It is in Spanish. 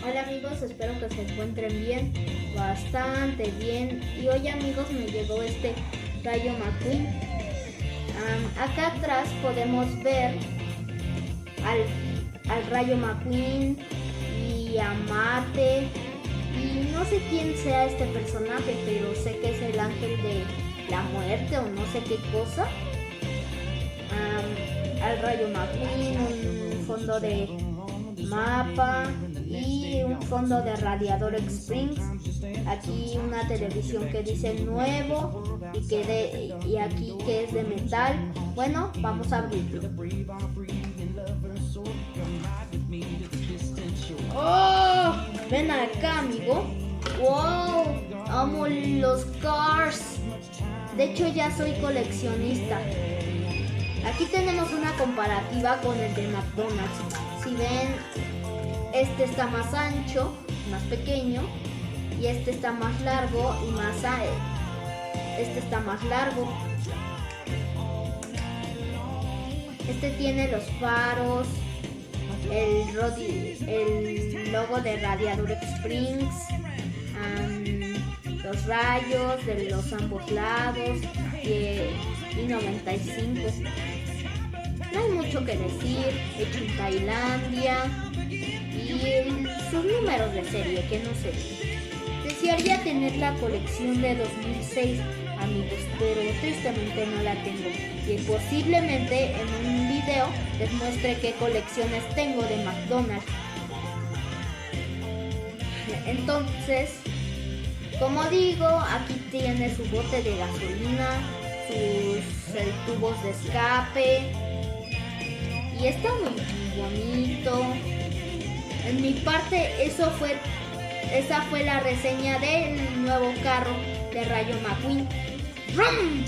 Hola amigos, espero que se encuentren bien, bastante bien. Y hoy amigos me llegó este Rayo McQueen. Acá atrás podemos ver al Rayo McQueen y a Mate. Y no sé quién sea este personaje, pero sé que es el ángel de la muerte o no sé qué cosa. Al Rayo McQueen, un fondo de mapa y un fondo de Radiador Springs. Aquí una televisión que dice nuevo y aquí que es de metal. Bueno, vamos a abrirlo. ¡Oh! Ven acá, amigo. ¡Wow! Amo los cars. De hecho, ya soy coleccionista. Aquí tenemos una comparativa con el de McDonald's. Si ven, este está más ancho, más pequeño, y este está más largo y más ancho. Este está más largo. Este tiene los faros, el logo de Radiador Springs, los rayos de los ambos lados y 95. No hay mucho que decir, hecho en Tailandia y sus números de serie, que no sé. Desearía tener la colección de 2006, amigos, pero tristemente no la tengo. Y posiblemente en un video les muestre qué colecciones tengo de McDonald's. Entonces, como digo, aquí tiene su bote de gasolina, sus tubos de escape. Y está muy bonito. En mi parte, esa fue la reseña del nuevo carro de Rayo McQueen. ¡Rum!